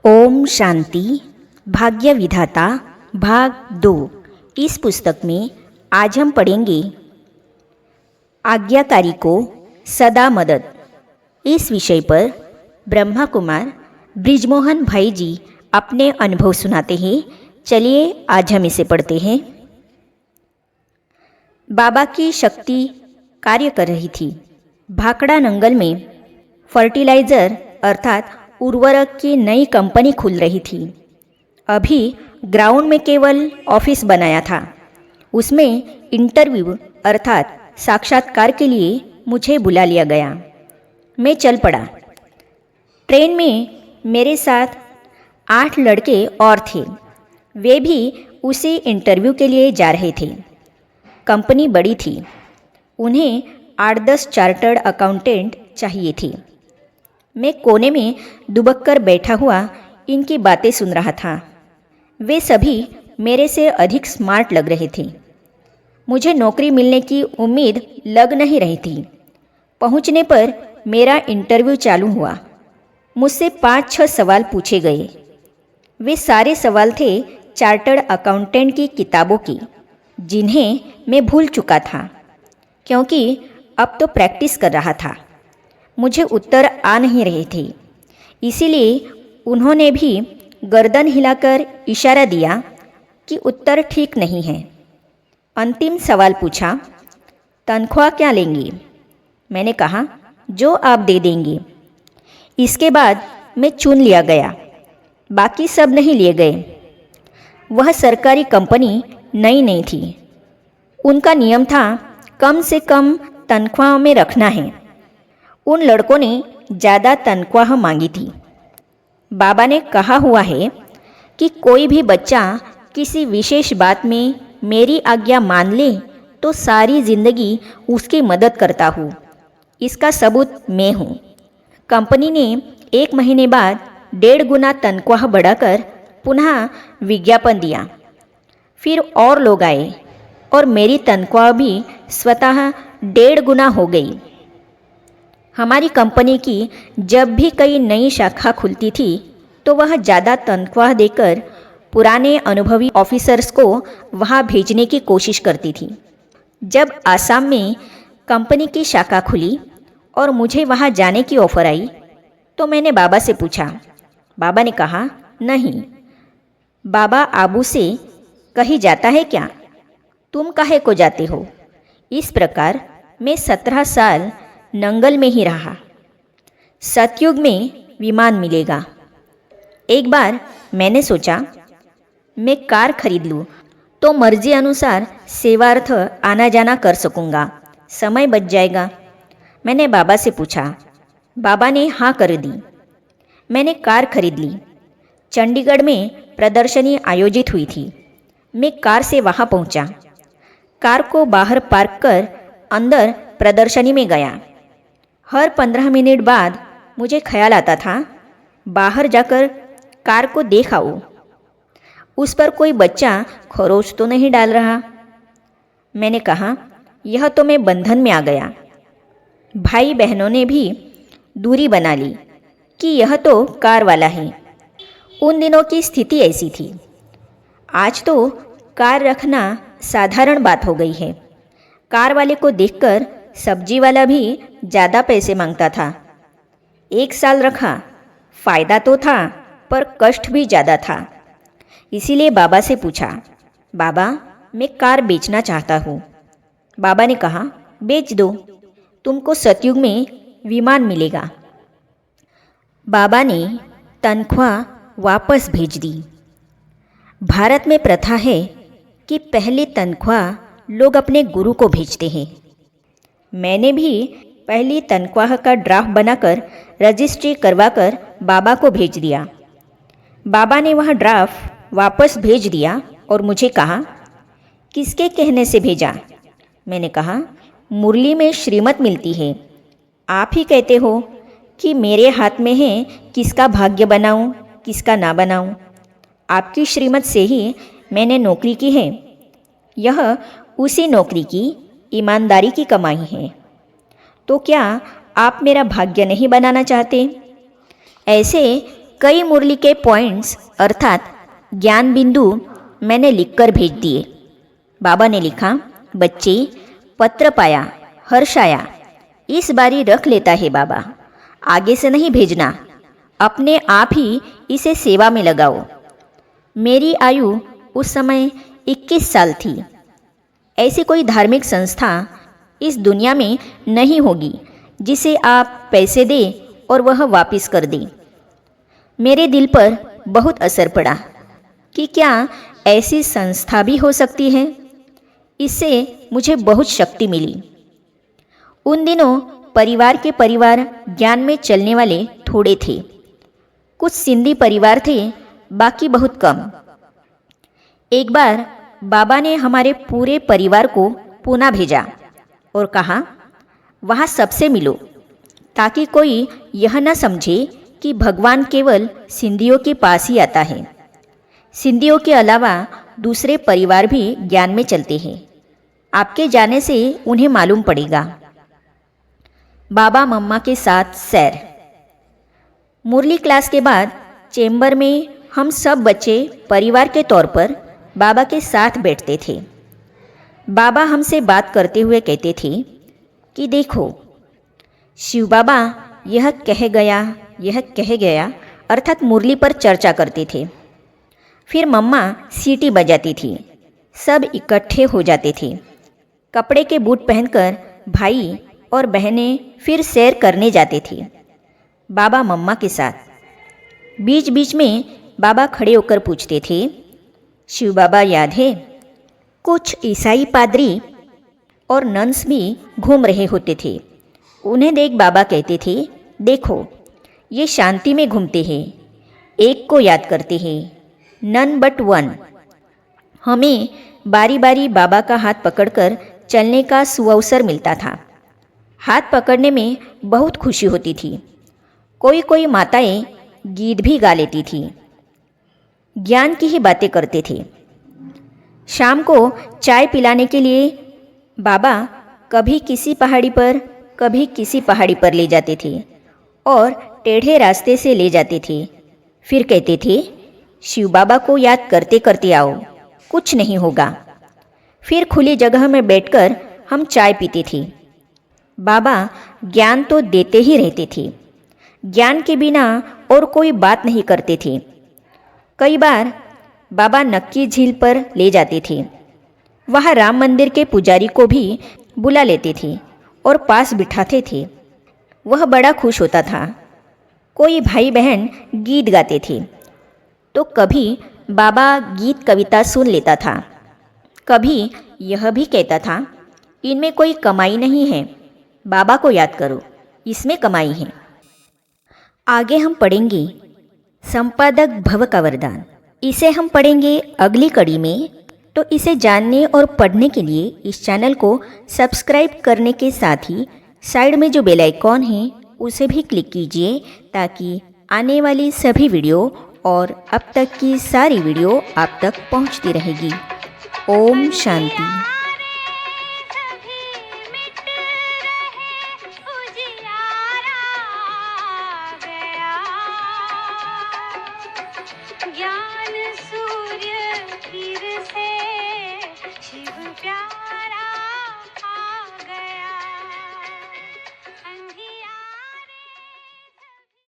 ओम शांति भाग्य विधाता भाग 2। इस पुस्तक में आज हम पढ़ेंगे आज्ञाकारी को सदा मदद। इस विषय पर ब्रह्मा कुमार ब्रिजमोहन भाई जी अपने अनुभव सुनाते हैं। चलिए आज हम इसे पढ़ते हैं। बाबा की शक्ति कार्य कर रही थी। भाखड़ा नंगल में फर्टिलाइज़र अर्थात उर्वरक की नई कंपनी खुल रही थी। अभी ग्राउंड में केवल ऑफिस बनाया था। उसमें इंटरव्यू अर्थात साक्षात्कार के लिए मुझे बुला लिया गया। मैं चल पड़ा। ट्रेन में मेरे साथ 8 लड़के और थे। वे भी उसी इंटरव्यू के लिए जा रहे थे। कंपनी बड़ी थी। उन्हें 8-10 चार्टर्ड अकाउंटेंट चाहिए थे। मैं कोने में दुबक कर बैठा हुआ इनकी बातें सुन रहा था। वे सभी मेरे से अधिक स्मार्ट लग रहे थे। मुझे नौकरी मिलने की उम्मीद लग नहीं रही थी। पहुंचने पर मेरा इंटरव्यू चालू हुआ। मुझसे 5-6 सवाल पूछे गए। वे सारे सवाल थे चार्टर्ड अकाउंटेंट की किताबों की, जिन्हें मैं भूल चुका था क्योंकि अब तो प्रैक्टिस कर रहा था। मुझे उत्तर आ नहीं रहे थे, इसीलिए उन्होंने भी गर्दन हिलाकर इशारा दिया कि उत्तर ठीक नहीं है। अंतिम सवाल पूछा, तनख्वाह क्या लेंगे? मैंने कहा, जो आप दे देंगे। इसके बाद मैं चुन लिया गया। बाकी सब नहीं लिए गए। वह सरकारी कंपनी नई थी। उनका नियम था कम से कम तनख्वाह में रखना है। उन लड़कों ने ज़्यादा तनख्वाह मांगी थी। बाबा ने कहा हुआ है कि कोई भी बच्चा किसी विशेष बात में मेरी आज्ञा मान ले तो सारी ज़िंदगी उसकी मदद करता हूँ। इसका सबूत मैं हूँ। कंपनी ने 1 महीने बाद 1.5 गुना तनख्वाह बढ़ाकर पुनः विज्ञापन दिया। फिर और लोग आए और मेरी तनख्वाह भी स्वतः 1.5 गुना हो गई। हमारी कंपनी की जब भी कई नई शाखा खुलती थी तो वह ज़्यादा तनख्वाह देकर पुराने अनुभवी ऑफिसर्स को वहाँ भेजने की कोशिश करती थी। जब आसाम में कंपनी की शाखा खुली और मुझे वहाँ जाने की ऑफ़र आई तो मैंने बाबा से पूछा। बाबा ने कहा, नहीं, बाबा आबू से कहीं जाता है क्या? तुम काहे को जाते हो? इस प्रकार मैं 17 साल नंगल में ही रहा। सतयुग में विमान मिलेगा। एक बार मैंने सोचा मैं कार खरीद लूँ तो मर्जी अनुसार सेवार्थ आना जाना कर सकूँगा, समय बच जाएगा। मैंने बाबा से पूछा। बाबा ने हाँ कर दी। मैंने कार खरीद ली। चंडीगढ़ में प्रदर्शनी आयोजित हुई थी। मैं कार से वहाँ पहुँचा। कार को बाहर पार्क कर अंदर प्रदर्शनी में गया। हर 15 मिनट बाद मुझे ख्याल आता था, बाहर जाकर कार को देख आऊं। उस पर कोई बच्चा खरोच तो नहीं डाल रहा। मैंने कहा, यह तो मैं बंधन में आ गया। भाई बहनों ने भी दूरी बना ली कि यह तो कार वाला है। उन दिनों की स्थिति ऐसी थी। आज तो कार रखना साधारण बात हो गई है। कार वाले को देखकर सब्जी वाला भी ज़्यादा पैसे मांगता था। 1 साल रखा, फ़ायदा तो था पर कष्ट भी ज़्यादा था। इसीलिए बाबा से पूछा, बाबा मैं कार बेचना चाहता हूँ। बाबा ने कहा, बेच दो, तुमको सतयुग में विमान मिलेगा। बाबा ने तनख्वाह वापस भेज दी। भारत में प्रथा है कि पहली तनख्वाह लोग अपने गुरु को भेजते हैं। मैंने भी पहली तनख्वाह का ड्राफ्ट बनाकर रजिस्ट्री करवाकर बाबा को भेज दिया। बाबा ने वह ड्राफ्ट वापस भेज दिया और मुझे कहा, किसके कहने से भेजा? मैंने कहा, मुरली में श्रीमत मिलती है। आप ही कहते हो कि मेरे हाथ में है किसका भाग्य बनाऊं, किसका ना बनाऊं। आपकी श्रीमत से ही मैंने नौकरी की है। यह उसी नौकरी की ईमानदारी की कमाई है। तो क्या आप मेरा भाग्य नहीं बनाना चाहते? ऐसे कई मुरली के पॉइंट्स अर्थात ज्ञान बिंदु मैंने लिखकर भेज दिए। बाबा ने लिखा, बच्चे, पत्र पाया, हर्ष आया, इस बारी रख लेता है बाबा, आगे से नहीं भेजना, अपने आप ही इसे सेवा में लगाओ। मेरी आयु उस समय 21 साल थी। ऐसी कोई धार्मिक संस्था इस दुनिया में नहीं होगी जिसे आप पैसे दें और वह वापस कर दें। मेरे दिल पर बहुत असर पड़ा कि क्या ऐसी संस्था भी हो सकती है। इससे मुझे बहुत शक्ति मिली। उन दिनों परिवार के परिवार ज्ञान में चलने वाले थोड़े थे। कुछ सिंधी परिवार थे, बाकी बहुत कम। एक बार बाबा ने हमारे पूरे परिवार को पूना भेजा और कहा, वहाँ सबसे मिलो, ताकि कोई यह न समझे कि भगवान केवल सिंधियों के पास ही आता है। सिंधियों के अलावा दूसरे परिवार भी ज्ञान में चलते हैं। आपके जाने से उन्हें मालूम पड़ेगा। बाबा मम्मा के साथ सैर। मुरली क्लास के बाद चेंबर में हम सब बच्चे परिवार के तौर पर बाबा के साथ बैठते थे। बाबा हमसे बात करते हुए कहते थे कि देखो, शिव बाबा यह कह गया अर्थात मुरली पर चर्चा करते थे। फिर मम्मा सीटी बजाती थी, सब इकट्ठे हो जाते थे। कपड़े के बूट पहनकर भाई और बहनें फिर सैर करने जाते थे बाबा मम्मा के साथ। बीच बीच में बाबा खड़े होकर पूछते थे, शिव बाबा याद है? कुछ ईसाई पादरी और नन्स भी घूम रहे होते थे। उन्हें देख बाबा कहते थे, देखो, ये शांति में घूमते हैं, एक को याद करते हैं, नन बट वन। हमें बारी बारी बाबा का हाथ पकड़कर चलने का सुअवसर मिलता था। हाथ पकड़ने में बहुत खुशी होती थी। कोई कोई माताएं गीत भी गा लेती थी। ज्ञान की ही बातें करते थे। शाम को चाय पिलाने के लिए बाबा कभी किसी पहाड़ी पर कभी किसी पहाड़ी पर ले जाते थे और टेढ़े रास्ते से ले जाते थे। फिर कहते थे, शिव बाबा को याद करते करते आओ, कुछ नहीं होगा। फिर खुली जगह में बैठकर हम चाय पीते थे। बाबा ज्ञान तो देते ही रहते थे। ज्ञान के बिना और कोई बात नहीं करते थे। कई बार बाबा नक्की झील पर ले जाते थे। वहाँ राम मंदिर के पुजारी को भी बुला लेते थे और पास बिठाते थे। वह बड़ा खुश होता था। कोई भाई बहन गीत गाते थे तो कभी बाबा गीत कविता सुन लेता था। कभी यह भी कहता था, इनमें कोई कमाई नहीं है, बाबा को याद करो, इसमें कमाई है। आगे हम पढ़ेंगे संपादक भव का वरदान। इसे हम पढ़ेंगे अगली कड़ी में। तो इसे जानने और पढ़ने के लिए इस चैनल को सब्सक्राइब करने के साथ ही साइड में जो बेल आइकॉन है उसे भी क्लिक कीजिए, ताकि आने वाली सभी वीडियो और अब तक की सारी वीडियो आप तक पहुंचती रहेगी। ओम शांति। ज्ञान सूर्य तीर से शिव प्यार।